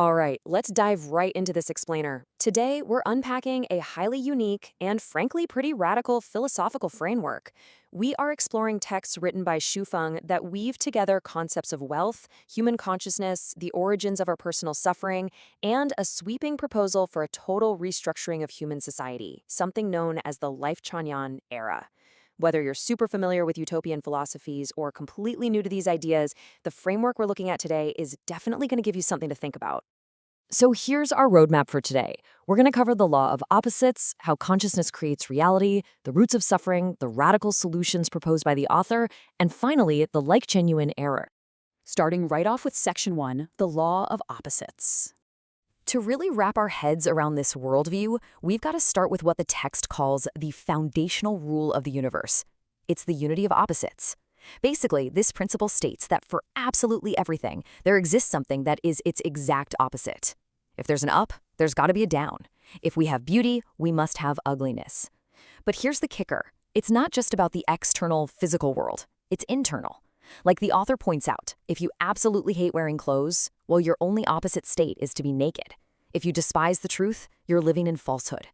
All right, let's dive right into this explainer. Today, we're unpacking a highly unique and frankly pretty radical philosophical framework. We are exploring texts written by Feng that weave together concepts of wealth, human consciousness, the origins of our personal suffering, and a sweeping proposal for a total restructuring of human society, something known as the Lifechanyuan Era. Whether you're super familiar with utopian philosophies or completely new to these ideas, the framework we're looking at today is definitely going to give you something to think about. So here's our roadmap for today. We're going to cover the law of opposites, how consciousness creates reality, the roots of suffering, the radical solutions proposed by the author, and finally, the Lifechanyuan Era. Starting right off with Section 1, the law of opposites. To really wrap our heads around this worldview, we've got to start with what the text calls the foundational rule of the universe. It's the unity of opposites. Basically, this principle states that for absolutely everything, there exists something that is its exact opposite. If there's an up, there's got to be a down. If we have beauty, we must have ugliness. But here's the kicker. It's not just about the external physical world. It's internal. Like the author points out, if you absolutely hate wearing clothes, well, your only opposite state is to be naked. If you despise the truth, you're living in falsehood.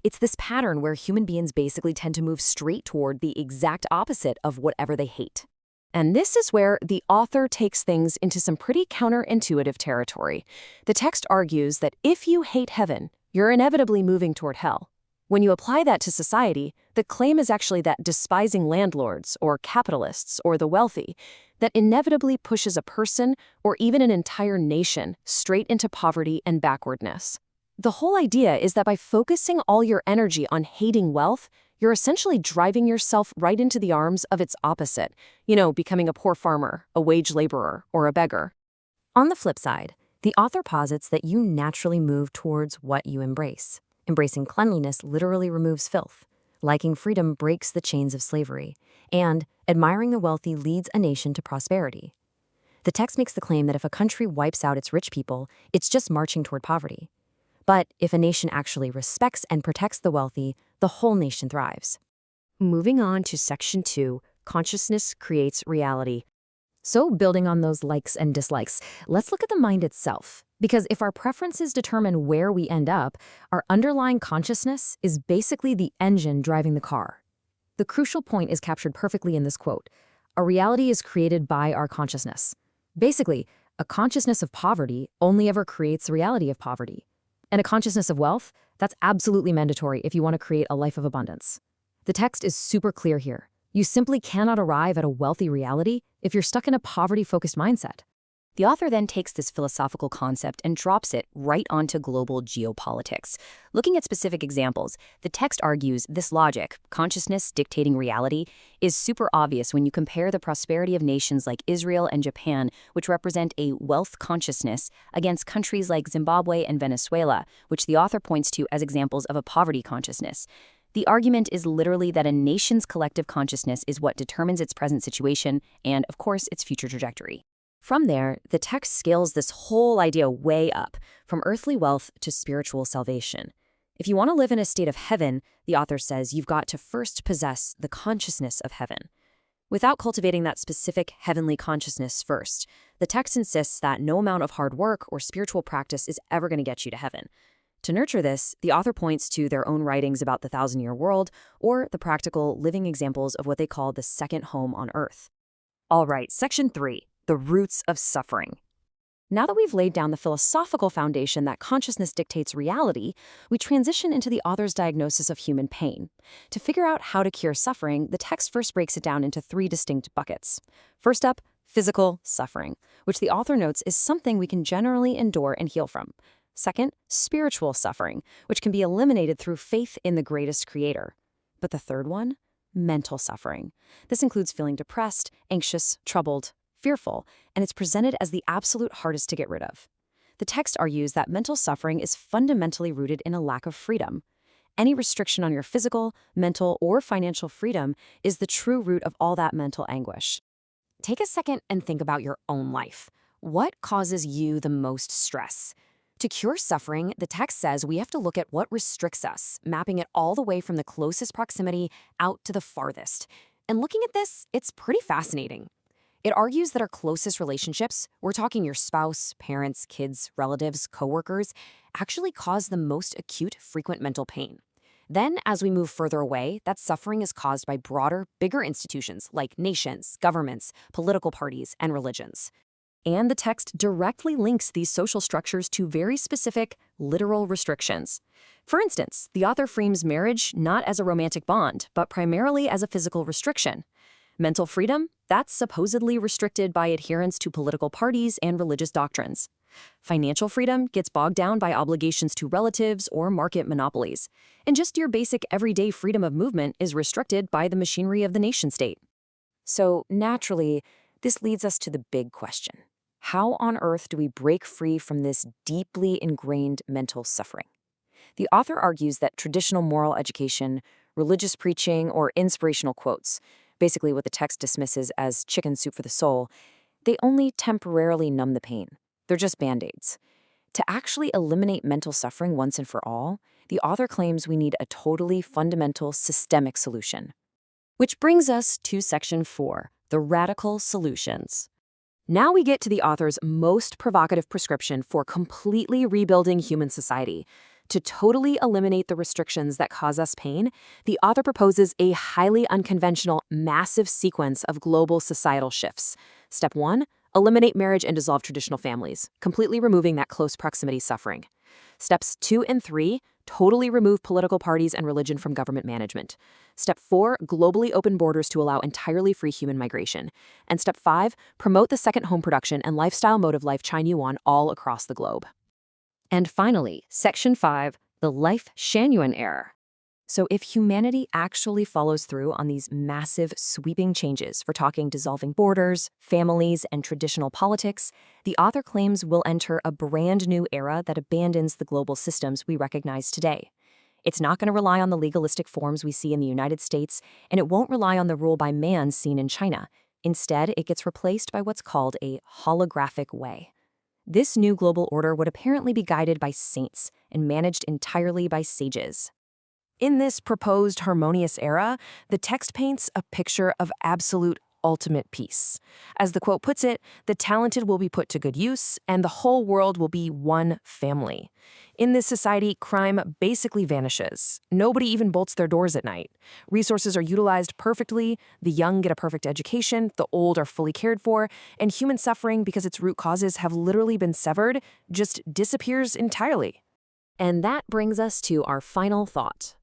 It's this pattern where human beings basically tend to move straight toward the exact opposite of whatever they hate. And this is where the author takes things into some pretty counterintuitive territory. The text argues that if you hate heaven, you're inevitably moving toward hell. When you apply that to society, the claim is actually that despising landlords or capitalists or the wealthy, that inevitably pushes a person or even an entire nation straight into poverty and backwardness. The whole idea is that by focusing all your energy on hating wealth, you're essentially driving yourself right into the arms of its opposite, becoming a poor farmer, a wage laborer, or a beggar. On the flip side, the author posits that you naturally move towards what you embrace. Embracing cleanliness literally removes filth. Liking freedom breaks the chains of slavery. And admiring the wealthy leads a nation to prosperity. The text makes the claim that if a country wipes out its rich people, it's just marching toward poverty. But if a nation actually respects and protects the wealthy, the whole nation thrives. Moving on to Section 2, consciousness creates reality. So building on those likes and dislikes, let's look at the mind itself. Because if our preferences determine where we end up, our underlying consciousness is basically the engine driving the car. The crucial point is captured perfectly in this quote. A reality is created by our consciousness. Basically, a consciousness of poverty only ever creates the reality of poverty. And a consciousness of wealth, that's absolutely mandatory if you want to create a life of abundance. The text is super clear here. You simply cannot arrive at a wealthy reality if you're stuck in a poverty-focused mindset. The author then takes this philosophical concept and drops it right onto global geopolitics. Looking at specific examples, the text argues this logic, consciousness dictating reality, is super obvious when you compare the prosperity of nations like Israel and Japan, which represent a wealth consciousness, against countries like Zimbabwe and Venezuela, which the author points to as examples of a poverty consciousness. The argument is literally that a nation's collective consciousness is what determines its present situation and, of course, its future trajectory. From there, the text scales this whole idea way up, from earthly wealth to spiritual salvation. If you want to live in a state of heaven, the author says you've got to first possess the consciousness of heaven. Without cultivating that specific heavenly consciousness first, the text insists that no amount of hard work or spiritual practice is ever going to get you to heaven. To nurture this, the author points to their own writings about the thousand-year world or the practical living examples of what they call the second home on earth. All right, Section 3. The roots of suffering. Now that we've laid down the philosophical foundation that consciousness dictates reality, we transition into the author's diagnosis of human pain. To figure out how to cure suffering, the text first breaks it down into 3 distinct buckets. First up, physical suffering, which the author notes is something we can generally endure and heal from. Second, spiritual suffering, which can be eliminated through faith in the greatest creator. But the third one, mental suffering. This includes feeling depressed, anxious, troubled, fearful, and it's presented as the absolute hardest to get rid of. The text argues that mental suffering is fundamentally rooted in a lack of freedom. Any restriction on your physical, mental, or financial freedom is the true root of all that mental anguish. Take a second and think about your own life. What causes you the most stress? To cure suffering, the text says we have to look at what restricts us, mapping it all the way from the closest proximity out to the farthest. And looking at this, it's pretty fascinating. It argues that our closest relationships, we're talking your spouse, parents, kids, relatives, coworkers, actually cause the most acute, frequent mental pain. Then, as we move further away, that suffering is caused by broader, bigger institutions like nations, governments, political parties, and religions. And the text directly links these social structures to very specific, literal restrictions. For instance, the author frames marriage not as a romantic bond, but primarily as a physical restriction. Mental freedom, that's supposedly restricted by adherence to political parties and religious doctrines. Financial freedom gets bogged down by obligations to relatives or market monopolies. And just your basic everyday freedom of movement is restricted by the machinery of the nation-state. So, naturally, this leads us to the big question. How on earth do we break free from this deeply ingrained mental suffering? The author argues that traditional moral education, religious preaching, or inspirational quotes, basically what the text dismisses as chicken soup for the soul, they only temporarily numb the pain. They're just band-aids. To actually eliminate mental suffering once and for all, the author claims we need a totally fundamental systemic solution. Which brings us to Section 4, the radical solutions. Now we get to the author's most provocative prescription for completely rebuilding human society. To totally eliminate the restrictions that cause us pain, the author proposes a highly unconventional, massive sequence of global societal shifts. Step 1, eliminate marriage and dissolve traditional families, completely removing that close proximity suffering. Steps 2 and 3, totally remove political parties and religion from government management. Step 4, globally open borders to allow entirely free human migration. And Step 5, promote the second home production and lifestyle mode of Lifechanyuan all across the globe. And finally, Section 5, the Lifechanyuan Era. So if humanity actually follows through on these massive, sweeping changes, for talking dissolving borders, families, and traditional politics, the author claims we'll enter a brand new era that abandons the global systems we recognize today. It's not going to rely on the legalistic forms we see in the United States, and it won't rely on the rule by man seen in China. Instead, it gets replaced by what's called a holographic way. This new global order would apparently be guided by saints and managed entirely by sages. In this proposed harmonious era, the text paints a picture of absolute ultimate peace. As the quote puts it, the talented will be put to good use, and the whole world will be one family. In this society, crime basically vanishes. Nobody even bolts their doors at night. Resources are utilized perfectly, the young get a perfect education, the old are fully cared for, and human suffering, because its root causes have literally been severed, just disappears entirely. And that brings us to our final thought.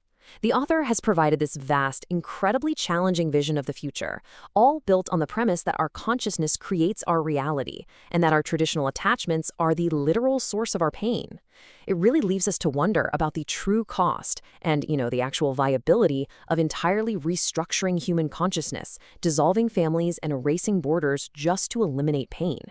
The author has provided this vast, incredibly challenging vision of the future, all built on the premise that our consciousness creates our reality, and that our traditional attachments are the literal source of our pain. It really leaves us to wonder about the true cost and, the actual viability of entirely restructuring human consciousness, dissolving families, and erasing borders just to eliminate pain.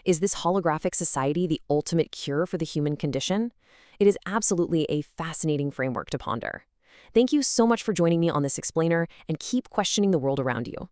Is this holographic society the ultimate cure for the human condition? It is absolutely a fascinating framework to ponder. Thank you so much for joining me on this explainer, and keep questioning the world around you.